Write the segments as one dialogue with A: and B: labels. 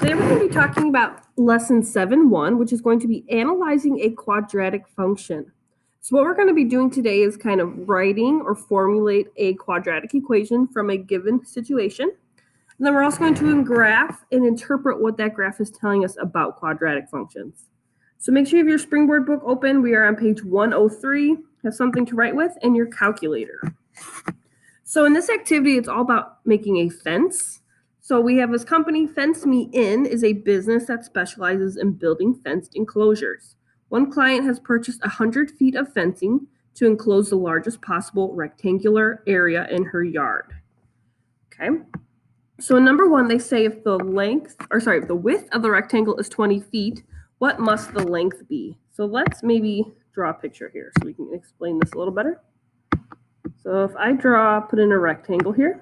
A: Today we're going to be talking about lesson 7.1, which is going to be analyzing a quadratic function. So what we're going to be doing today is kind of writing or formulate a quadratic equation from a given situation. And then we're also going to graph and interpret what that graph is telling us about quadratic functions. So make sure you have your Springboard book open. We are on page 103. Have something to write with and your calculator. So in this activity, it's all about making a fence. So we have this company, Fence Me In is a business that specializes in building fenced enclosures. One client has purchased 100 feet of fencing to enclose the largest possible rectangular area in her yard. Okay. So in number 1, they say if the width of the rectangle is 20 feet, what must the length be? So let's maybe draw a picture here so we can explain this a little better. So if I put in a rectangle here.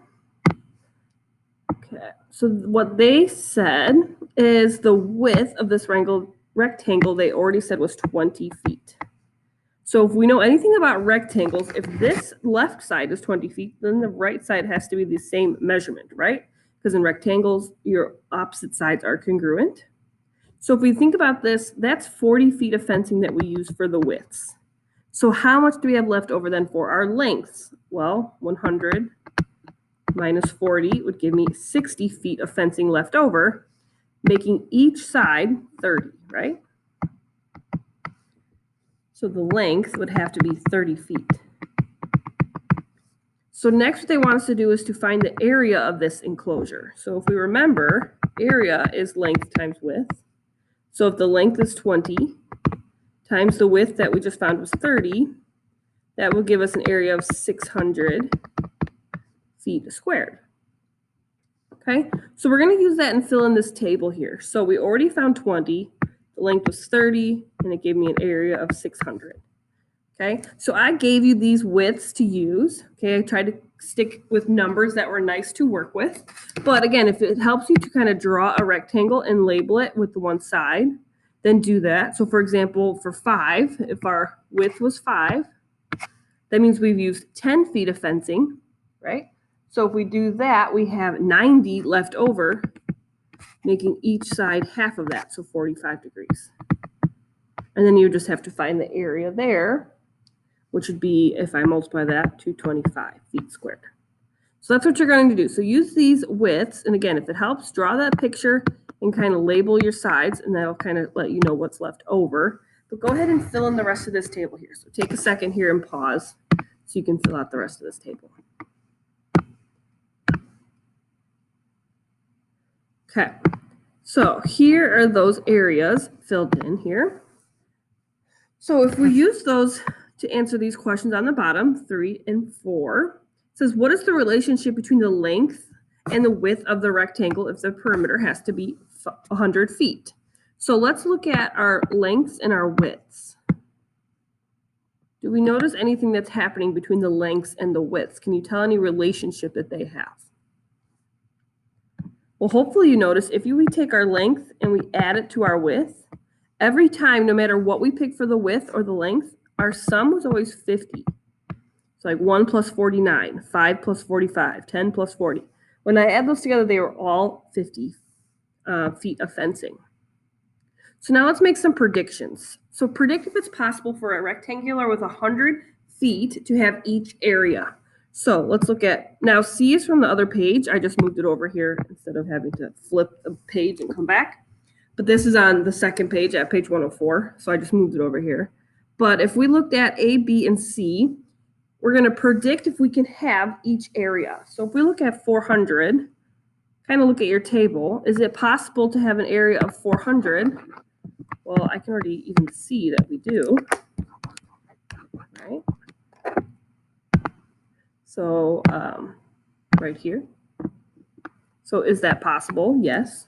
A: Okay, so what they said is the width of this rectangle they already said was 20 feet. So if we know anything about rectangles, if this left side is 20 feet, then the right side has to be the same measurement, right? Because in rectangles, your opposite sides are congruent. So if we think about this, that's 40 feet of fencing that we use for the widths. So how much do we have left over then for our lengths? Well, 100 minus 40 would give me 60 feet of fencing left over, making each side 30, right? So the length would have to be 30 feet. So next what they want us to do is to find the area of this enclosure. So if we remember, area is length times width. So if the length is 20 times the width that we just found was 30, that will give us an area of 600 feet squared. Okay, so we're going to use that and fill in this table here. So we already found 20, the length was 30, and it gave me an area of 600. Okay, so I gave you these widths to use. Okay, I tried to stick with numbers that were nice to work with. But again, if it helps you to kind of draw a rectangle and label it with the one side, then do that. So for example, for 5, if our width was 5, that means we've used 10 feet of fencing, right? So if we do that, we have 90 left over, making each side half of that, so 45 degrees. And then you just have to find the area there, which would be, if I multiply that, 225 feet squared. So that's what you're going to do. So use these widths, and again, if it helps, draw that picture and kind of label your sides, and that'll kind of let you know what's left over. But go ahead and fill in the rest of this table here. So take a second here and pause so you can fill out the rest of this table. Okay, so here are those areas filled in here. So if we use those to answer these questions on the bottom, 3 and 4, it says, what is the relationship between the length and the width of the rectangle if the perimeter has to be 100 feet? So let's look at our lengths and our widths. Do we notice anything that's happening between the lengths and the widths? Can you tell any relationship that they have? Well, hopefully you notice if we take our length and we add it to our width, every time, no matter what we pick for the width or the length, our sum was always 50. So like 1 plus 49, 5 plus 45, 10 plus 40. When I add those together, they were all 50 feet of fencing. So now let's make some predictions. So predict if it's possible for a rectangular with 100 feet to have each area. So let's look at, now C is from the other page. I just moved it over here instead of having to flip a page and come back. But this is on the second page at page 104. So I just moved it over here. But if we looked at A, B, and C, we're going to predict if we can have each area. So if we look at 400, kind of look at your table. Is it possible to have an area of 400? Well, I can already even see that we do. Right? So right here. So is that possible? Yes.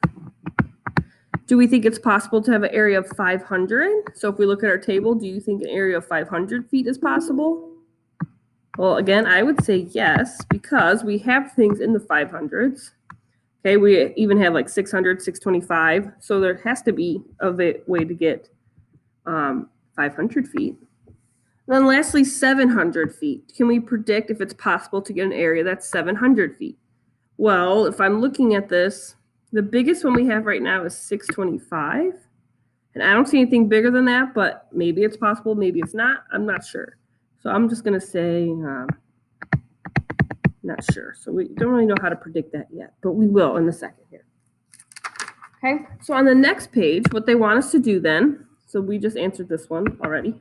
A: Do we think it's possible to have an area of 500? So if we look at our table, do you think an area of 500 feet is possible? Well, again, I would say yes, because we have things in the 500s. Okay, we even have like 600, 625. So there has to be a way to get 500 feet. Then lastly, 700 feet. Can we predict if it's possible to get an area that's 700 feet? Well, if I'm looking at this The biggest one we have right now is 625. And I don't see anything bigger than that, but maybe it's possible, maybe it's not. I'm not sure. So I'm just going to say not sure. So we don't really know how to predict that yet, but we will in a second here. Okay, so on the next page, what they want us to do then, so we just answered this one already.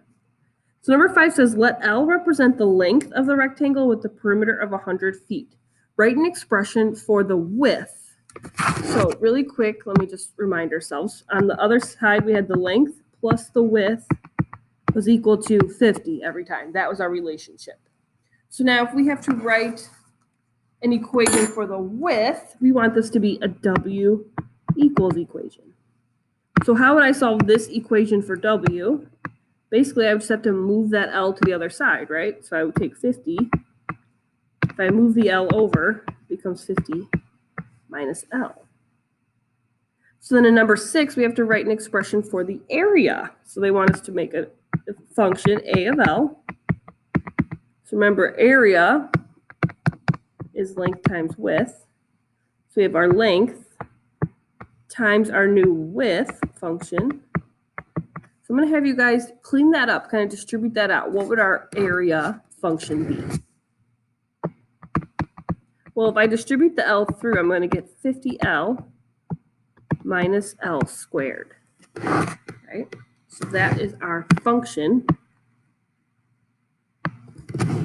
A: So number 5 says, let L represent the length of the rectangle with the perimeter of 100 feet. Write an expression for the width. So really quick, let me just remind ourselves. On the other side, we had the length plus the width was equal to 50 every time. That was our relationship. So now if we have to write an equation for the width, we want this to be a W equals equation. So how would I solve this equation for W? Basically, I would just have to move that L to the other side, right? So I would take 50. If I move the L over, it becomes 50 minus L. So then in number 6, we have to write an expression for the area. So they want us to make a function A of L. So remember, area is length times width. So we have our length times our new width function. So I'm going to have you guys clean that up, kind of distribute that out. What would our area function be? Well, if I distribute the L through, I'm going to get 50L minus L squared. Right? So that is our function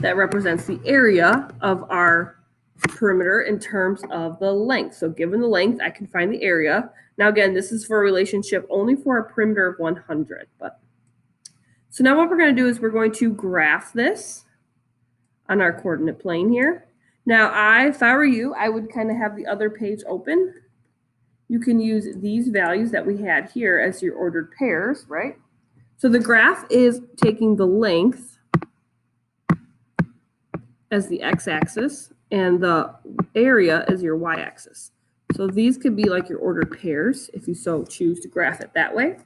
A: that represents the area of our perimeter in terms of the length. So given the length, I can find the area. Now again, this is for a relationship only for a perimeter of 100. So now what we're going to do is we're going to graph this on our coordinate plane here. Now if I were you, I would kind of have the other page open. You can use these values that we had here as your ordered pairs, right? So the graph is taking the length as the x-axis and the area as your y-axis. So these could be like your ordered pairs if you so choose to graph it that way.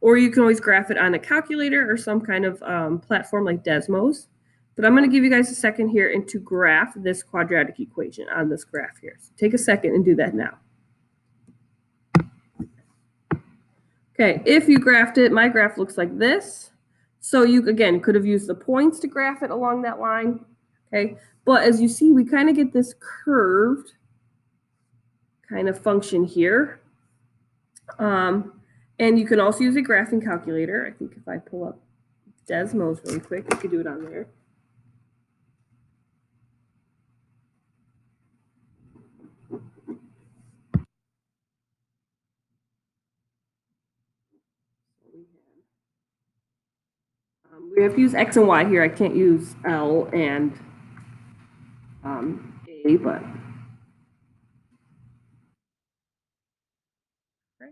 A: Or you can always graph it on a calculator or some kind of platform like Desmos. But I'm going to give you guys a second here and to graph this quadratic equation on this graph here. So take a second and do that now. Okay, if you graphed it, my graph looks like this. So you, again, could have used the points to graph it along that line. Okay, but as you see, we kind of get this curved kind of function here. And you can also use a graphing calculator. I think if I pull up Desmos really quick, you could do it on there. We have to use X and Y here. I can't use L and A, but right.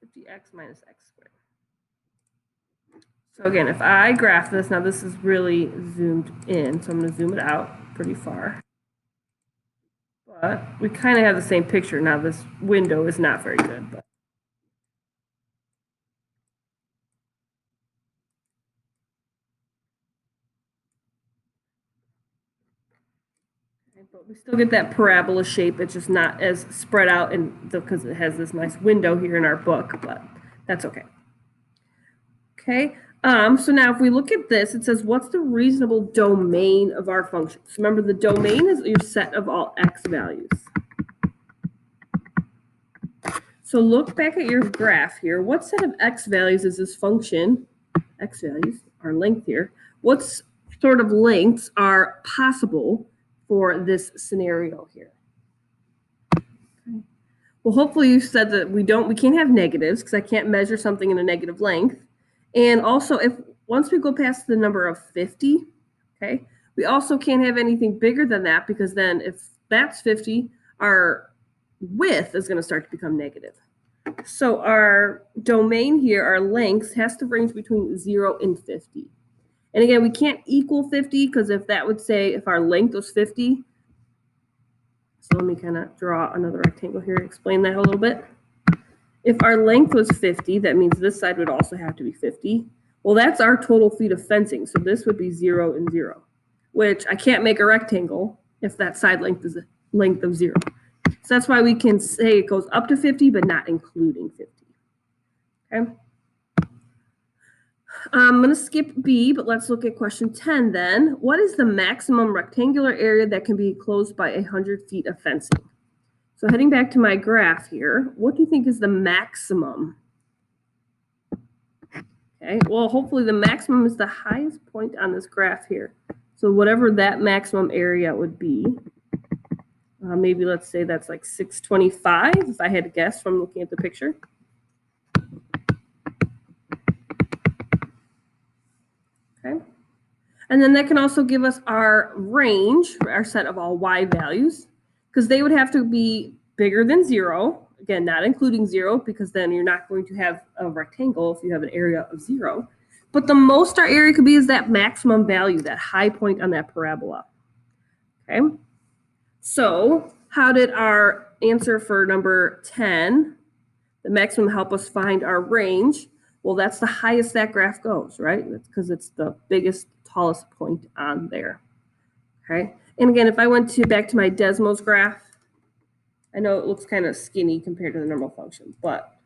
A: 50x minus x squared. So again, if I graph this, now this is really zoomed in, so I'm going to zoom it out pretty far. But we kind of have the same picture. Now this window is not very good, but we still get that parabola shape. It's just not as spread out because it has this nice window here in our book, but that's okay. Okay, so now if we look at this, it says, what's the reasonable domain of our function? So remember, the domain is your set of all x values. So look back at your graph here. What set of x values is this function? X values, our length here. What sort of lengths are possible for this scenario here? Okay. Well, hopefully you said that we can't have negatives because I can't measure something in a negative length. And also, once we go past the number of 50, okay, we also can't have anything bigger than that because then if that's 50, our width is going to start to become negative. So our domain here, our length, has to range between 0 and 50. And again, we can't equal 50 because if that would say if our length was 50. So let me kind of draw another rectangle here to explain that a little bit. If our length was 50, that means this side would also have to be 50. Well, that's our total feet of fencing. So this would be 0 and 0, which I can't make a rectangle if that side length is a length of 0. So that's why we can say it goes up to 50, but not including 50. Okay. I'm going to skip B, but let's look at question 10 then. What is the maximum rectangular area that can be enclosed by 100 feet of fencing? So heading back to my graph here, what do you think is the maximum? Okay, well, hopefully the maximum is the highest point on this graph here. So whatever that maximum area would be, maybe let's say that's like 625, if I had to guess from looking at the picture. Okay. And then that can also give us our range, our set of all y values, because they would have to be bigger than 0. Again, not including 0, because then you're not going to have a rectangle if you have an area of 0. But the most our area could be is that maximum value, that high point on that parabola. Okay. So how did our answer for number 10, the maximum, help us find our range? Well, that's the highest that graph goes, right? That's because it's the biggest, tallest point on there. Okay. And again, if I went back to my Desmos graph, I know it looks kind of skinny compared to the normal function, but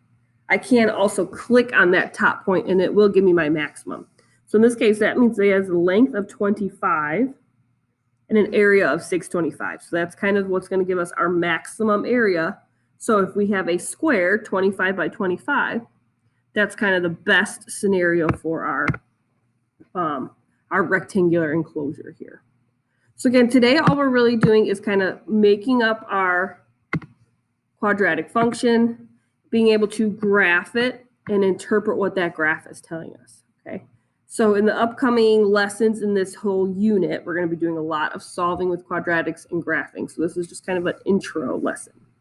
A: I can also click on that top point and it will give me my maximum. So in this case, that means it has a length of 25 and an area of 625. So that's kind of what's going to give us our maximum area. So if we have a square, 25 by 25, that's kind of the best scenario for our rectangular enclosure here. So again, today all we're really doing is kind of making up our quadratic function, being able to graph it and interpret what that graph is telling us. Okay. So in the upcoming lessons in this whole unit, we're going to be doing a lot of solving with quadratics and graphing. So this is just kind of an intro lesson.